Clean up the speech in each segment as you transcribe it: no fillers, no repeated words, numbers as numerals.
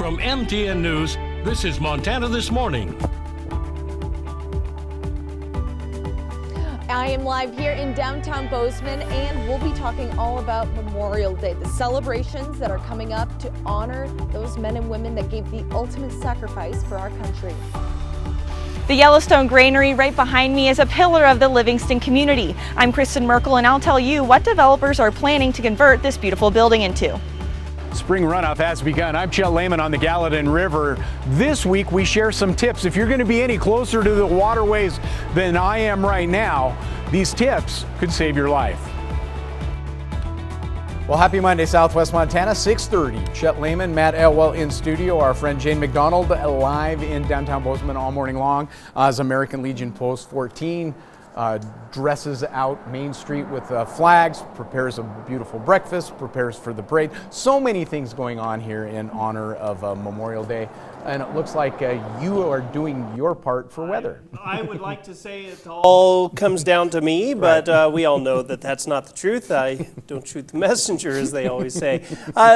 From MTN News, this is Montana This Morning. I am live here in downtown Bozeman, and we'll be talking all about Memorial Day, the celebrations that are coming up to honor those men and women that gave the ultimate sacrifice for our country. The Yellowstone Granary right behind me is a pillar of the Livingston community. I'm Kristen Merkel, and I'll tell you what developers are planning to convert this beautiful building into. Spring runoff has begun. I'm Chet Lehman on the Gallatin River. This week we share some tips. If you're going to be any closer to the waterways than I am right now, these tips could save your life. Well, happy Monday, Southwest Montana, 6:30. Chet Lehman, Matt Elwell in studio. Our friend Jane McDonald live in downtown Bozeman all morning long as American Legion Post 14 dresses out Main Street with flags, prepares a beautiful breakfast, prepares for the parade. So many things going on here in honor of Memorial Day. And it looks like you are doing your part for weather. I would like to say it all comes down to me, but we all know that that's not the truth. I don't shoot the messenger, as they always say.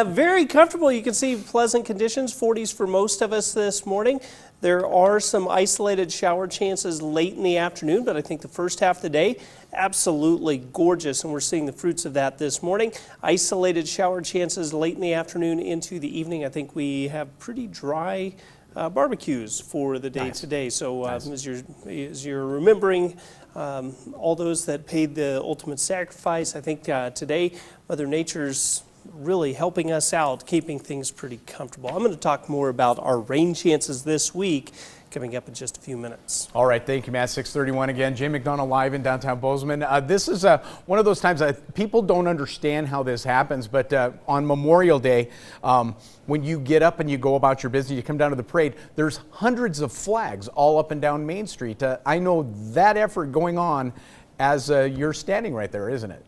Very comfortable. You can see pleasant conditions, 40s for most of us this morning. There are some isolated shower chances late in the afternoon, but I think the first half of the day, absolutely gorgeous, and we're seeing the fruits of that this morning. Isolated shower chances late in the afternoon into the evening. I think we have pretty dry barbecues for the day today. So as you're remembering all those that paid the ultimate sacrifice, I think today Mother Nature's really helping us out, keeping things pretty comfortable. I'm going to talk more about our rain chances this week coming up in just a few minutes. All right, thank you, Matt. 6:31 again. Jay McDonald live in downtown Bozeman. This is one of those times that people don't understand how this happens, but on Memorial Day, when you get up and you go about your business, you come down to the parade, there's hundreds of flags all up and down Main Street. I know that effort going on as you're standing right there, isn't it?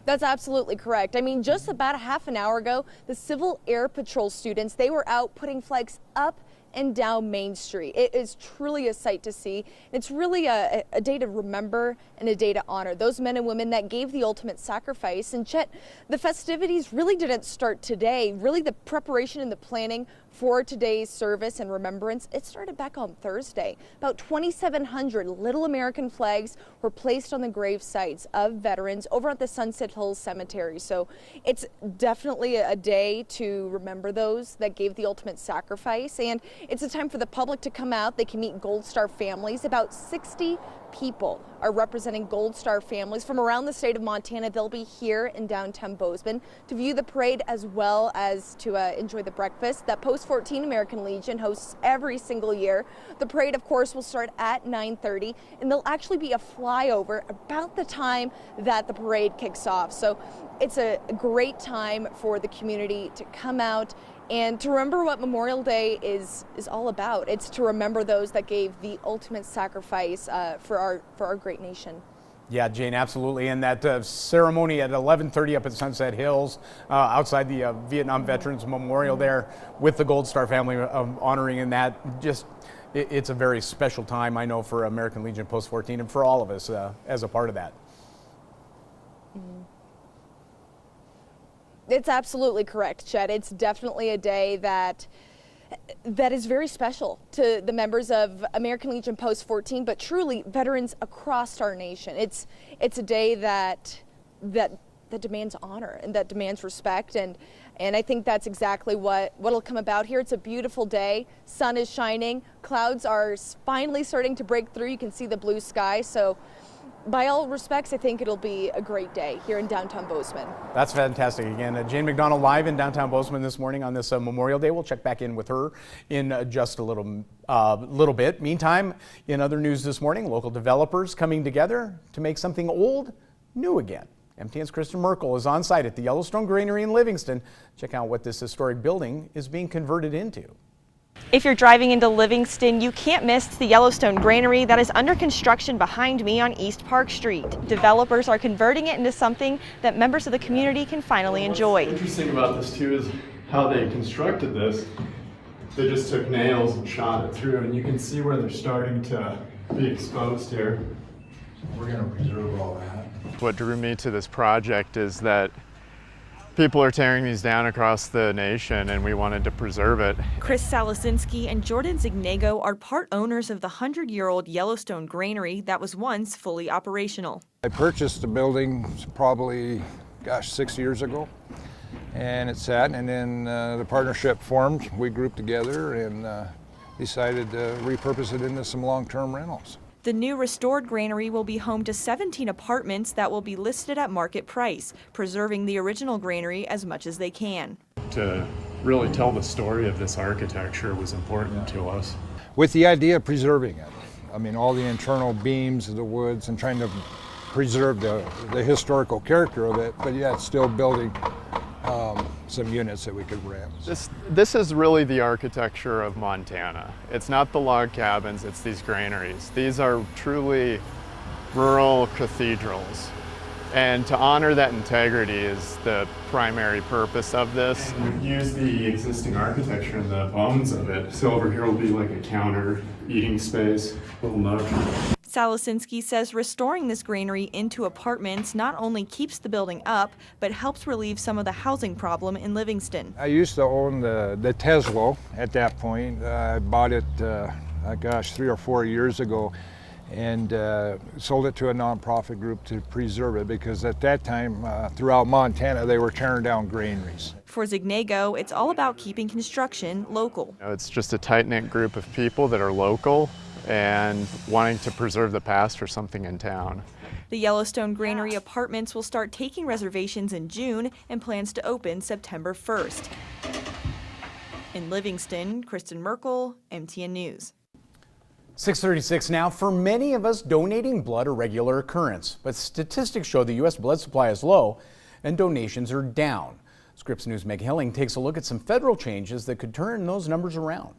That's absolutely correct. I mean, just about a half an hour ago, the Civil Air Patrol students, they were out putting flags up and down Main Street. It is truly a sight to see. It's really a day to remember and a day to honor those men and women that gave the ultimate sacrifice. And Chet, the festivities really didn't start today. Really, the preparation and the planning for today's service and remembrance, it started back on Thursday. About 2,700 little American flags were placed on the grave sites of veterans over at the Sunset Hills Cemetery. So it's definitely a day to remember those that gave the ultimate sacrifice. And it's a time for the public to come out. They can meet Gold Star families. About 60 people are representing Gold Star families from around the state of Montana. They'll be here in downtown Bozeman to view the parade as well as to enjoy the breakfast that Post 14 American Legion hosts every single year. The parade, of course, will start at 9:30, and there'll actually be a flyover about the time that the parade kicks off. So it's a great time for the community to come out and to remember what Memorial Day is all about. It's to remember those that gave the ultimate sacrifice for our great nation. Yeah, Jane, absolutely. And that ceremony at 11:30 up at Sunset Hills, outside the Vietnam Veterans Memorial there with the Gold Star family honoring in that. It's a very special time, I know, for American Legion Post 14 and for all of us as a part of that. It's absolutely correct, Chet. It's definitely a day that is very special to the members of American Legion Post 14, but truly veterans across our nation. It's a day that demands honor and that demands respect, and I think that's exactly what'll come about here. It's a beautiful day. Sun is shining. Clouds are finally starting to break through. You can see the blue sky. So by all respects, I think it'll be a great day here in downtown Bozeman. That's fantastic. Again, Jane McDonald live in downtown Bozeman this morning on this Memorial Day. We'll check back in with her in just a little bit. Meantime, in other news this morning, local developers coming together to make something old new again. MTN's Kristen Merkel is on site at the Yellowstone Granary in Livingston. Check out what this historic building is being converted into. If you're driving into Livingston, you can't miss the Yellowstone Granary that is under construction behind me on East Park Street. Developers are converting it into something that members of the community can finally enjoy. What's interesting about this too is how they constructed this. They just took nails and shot it through, and you can see where they're starting to be exposed here. We're going to preserve all that. What drew me to this project is that People are tearing these down across the nation, and we wanted to preserve it. Chris Salasinski and Jordan Zignego are part owners of the 100-year-old Yellowstone Granary that was once fully operational. I purchased the building probably, 6 years ago, and it sat, and then the partnership formed. We grouped together and decided to repurpose it into some long-term rentals. The new restored granary will be home to 17 apartments that will be listed at market price, preserving the original granary as much as they can. To really tell the story of this architecture was important to us. With the idea of preserving it. I mean, all the internal beams of the woods and trying to preserve the historical character of it, but yet still building some units that we could rent. This is really the architecture of Montana. It's not the log cabins, it's these granaries. These are truly rural cathedrals. And to honor that integrity is the primary purpose of this. And we've used the existing architecture and the bones of it. So over here will be like a counter, eating space, little nook. Salasinski says restoring this granary into apartments not only keeps the building up, but helps relieve some of the housing problem in Livingston. I used to own the Tesla at that point. I bought it, 3 or 4 years ago, and sold it to a nonprofit group to preserve it because at that time, throughout Montana, they were tearing down granaries. For Zignego, it's all about keeping construction local. It's just a tight-knit group of people that are local and wanting to preserve the past for something in town. The Yellowstone Granary Apartments will start taking reservations in June and plans to open September 1st. In Livingston, Kristen Merkel, MTN News. 6:36 now. For many of us, donating blood a regular occurrence, but statistics show the U.S. blood supply is low and donations are down. Scripps News' Meg Hilling takes a look at some federal changes that could turn those numbers around.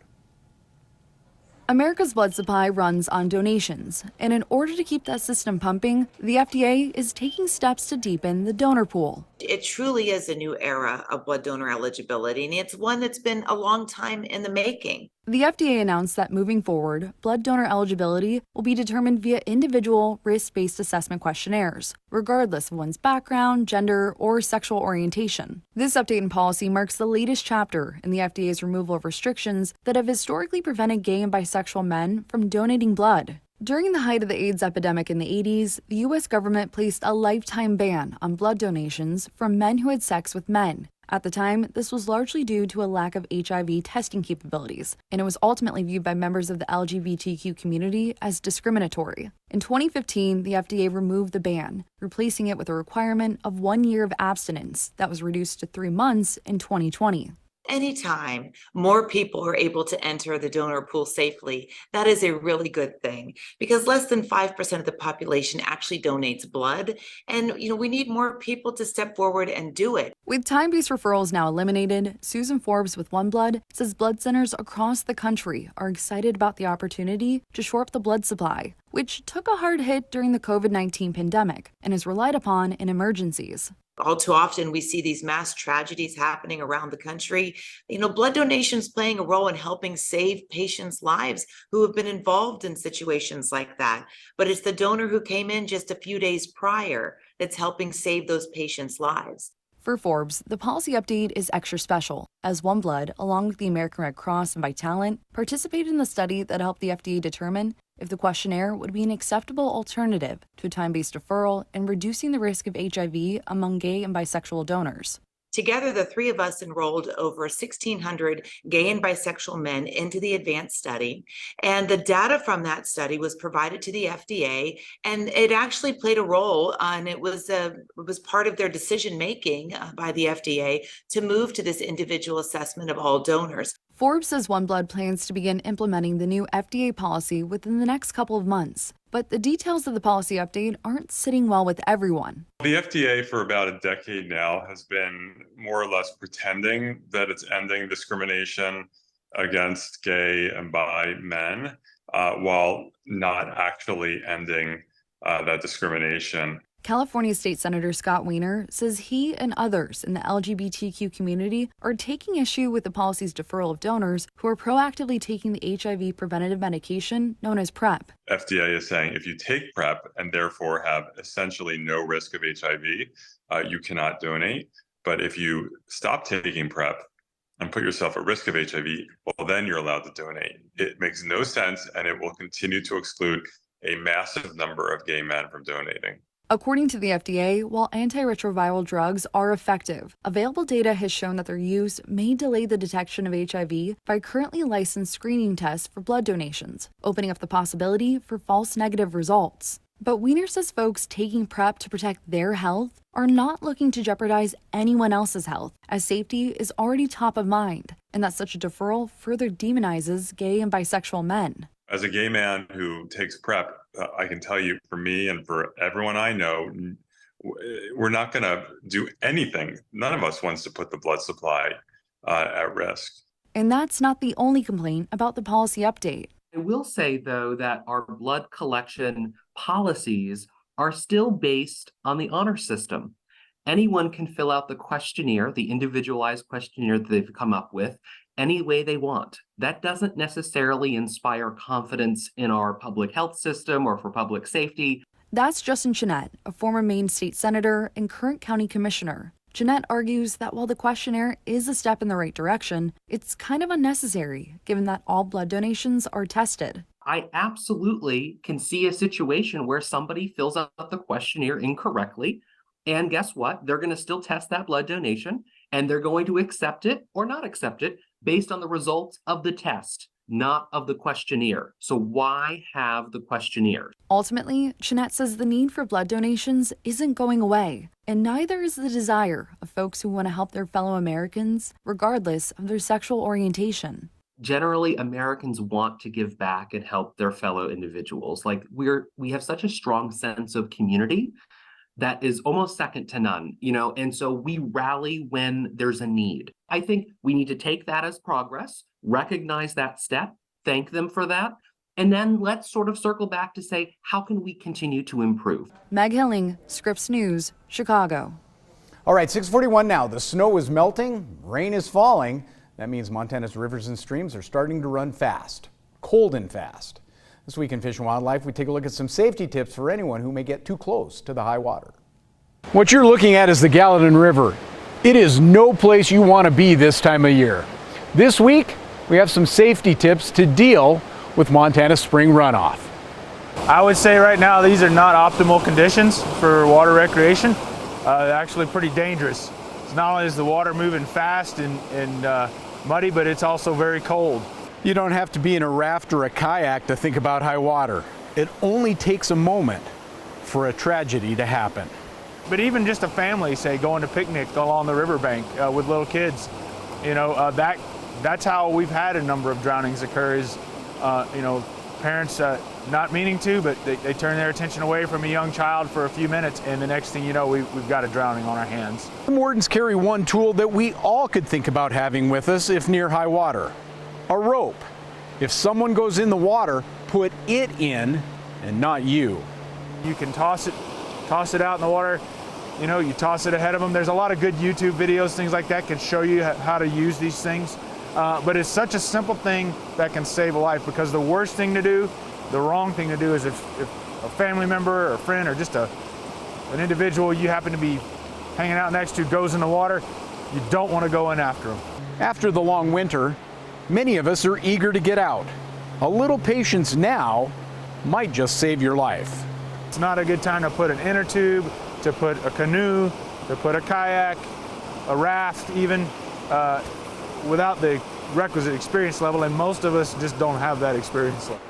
America's blood supply runs on donations, and in order to keep that system pumping, the FDA is taking steps to deepen the donor pool. It truly is a new era of blood donor eligibility, and it's one that's been a long time in the making. The FDA announced that moving forward, blood donor eligibility will be determined via individual risk-based assessment questionnaires, regardless of one's background, gender, or sexual orientation. This update in policy marks the latest chapter in the FDA's removal of restrictions that have historically prevented gay and bisexual men from donating blood. During the height of the AIDS epidemic in the 80s, the U.S. government placed a lifetime ban on blood donations from men who had sex with men. At the time, this was largely due to a lack of HIV testing capabilities, and it was ultimately viewed by members of the LGBTQ community as discriminatory. In 2015, the FDA removed the ban, replacing it with a requirement of 1 year of abstinence that was reduced to 3 months in 2020. Anytime more people are able to enter the donor pool safely, that is a really good thing because less than 5% of the population actually donates blood. And, we need more people to step forward and do it. With time-based referrals now eliminated, Susan Forbes with OneBlood says blood centers across the country are excited about the opportunity to shore up the blood supply, which took a hard hit during the COVID-19 pandemic and is relied upon in emergencies. All too often, we see these mass tragedies happening around the country. Blood donations playing a role in helping save patients' lives who have been involved in situations like that. But it's the donor who came in just a few days prior that's helping save those patients' lives. For Forbes, the policy update is extra special, as OneBlood, along with the American Red Cross and Vitalant, participated in the study that helped the FDA determine if the questionnaire would be an acceptable alternative to a time-based deferral and reducing the risk of HIV among gay and bisexual donors. Together, the three of us enrolled over 1,600 gay and bisexual men into the advanced study, and the data from that study was provided to the FDA, and it actually played a role, and it was part of their decision-making by the FDA to move to this individual assessment of all donors. Forbes says OneBlood plans to begin implementing the new FDA policy within the next couple of months. But the details of the policy update aren't sitting well with everyone. The FDA for about a decade now has been more or less pretending that it's ending discrimination against gay and bi men while not actually ending that discrimination. California State Senator Scott Wiener says he and others in the LGBTQ community are taking issue with the policy's deferral of donors who are proactively taking the HIV preventative medication known as PrEP. FDA is saying if you take PrEP and therefore have essentially no risk of HIV, you cannot donate. But if you stop taking PrEP and put yourself at risk of HIV, well, then you're allowed to donate. It makes no sense, and it will continue to exclude a massive number of gay men from donating. According to the FDA, while antiretroviral drugs are effective, available data has shown that their use may delay the detection of HIV by currently licensed screening tests for blood donations, opening up the possibility for false negative results. But Weiner says folks taking PrEP to protect their health are not looking to jeopardize anyone else's health, as safety is already top of mind, and that such a deferral further demonizes gay and bisexual men. As a gay man who takes PrEP, I can tell you, for me and for everyone I know, we're not going to do anything. None of us wants to put the blood supply at risk. And that's not the only complaint about the policy update. I will say, though, that our blood collection policies are still based on the honor system. Anyone can fill out the questionnaire, the individualized questionnaire that they've come up with, any way they want. That doesn't necessarily inspire confidence in our public health system or for public safety. That's Justin Jeanette, a former Maine state senator and current county commissioner. Jeanette argues that while the questionnaire is a step in the right direction, it's kind of unnecessary, given that all blood donations are tested. I absolutely can see a situation where somebody fills out the questionnaire incorrectly, and guess what? They're going to still test that blood donation, and they're going to accept it or not accept it based on the results of the test, not of the questionnaire. So why have the questionnaire? Ultimately, Jeanette says the need for blood donations isn't going away, and neither is the desire of folks who want to help their fellow Americans, regardless of their sexual orientation. Generally, Americans want to give back and help their fellow individuals. Like we have such a strong sense of community that is almost second to none, and so we rally when there's a need. I think we need to take that as progress, recognize that step, thank them for that, and then let's sort of circle back to say, how can we continue to improve? Meg Hilling, Scripps News, Chicago. All right, 6:41 now. The snow is melting, rain is falling. That means Montana's rivers and streams are starting to run fast, cold and fast. This week in Fish and Wildlife, we take a look at some safety tips for anyone who may get too close to the high water. What you're looking at is the Gallatin River. It is no place you want to be this time of year. This week, we have some safety tips to deal with Montana's spring runoff. I would say right now these are not optimal conditions for water recreation. They're actually pretty dangerous. It's not only is the water moving fast and muddy, but it's also very cold. You don't have to be in a raft or a kayak to think about high water. It only takes a moment for a tragedy to happen. But even just a family, say, going to picnic along the riverbank with little kids, that's how we've had a number of drownings occur is, parents not meaning to, but they turn their attention away from a young child for a few minutes, and the next thing you know, we've got a drowning on our hands. Wardens carry one tool that we all could think about having with us if near high water: a rope. If someone goes in the water, put it in and not you. You can toss it out in the water. You toss it ahead of them. There's a lot of good YouTube videos, things like that can show you how to use these things. But it's such a simple thing that can save a life, because the worst thing to do, the wrong thing to do is if a family member or a friend or just an individual you happen to be hanging out next to goes in the water, you don't want to go in after them. After the long winter, many of us are eager to get out. A little patience now might just save your life. It's not a good time to put an inner tube, to put a canoe, to put a kayak, a raft even, without the requisite experience level, and most of us just don't have that experience level.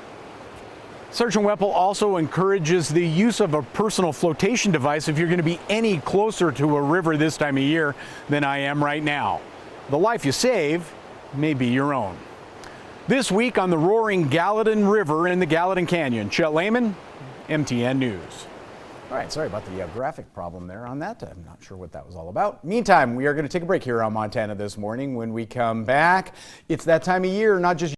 Sergeant Weppel also encourages the use of a personal flotation device if you're going to be any closer to a river this time of year than I am right now. The life you save may be your own. This week on the roaring Gallatin River in the Gallatin Canyon, Chet Lehman, MTN News. All right, sorry about the graphic problem there on that. I'm not sure what that was all about. Meantime, we are going to take a break here on Montana This Morning. When we come back, it's that time of year, not just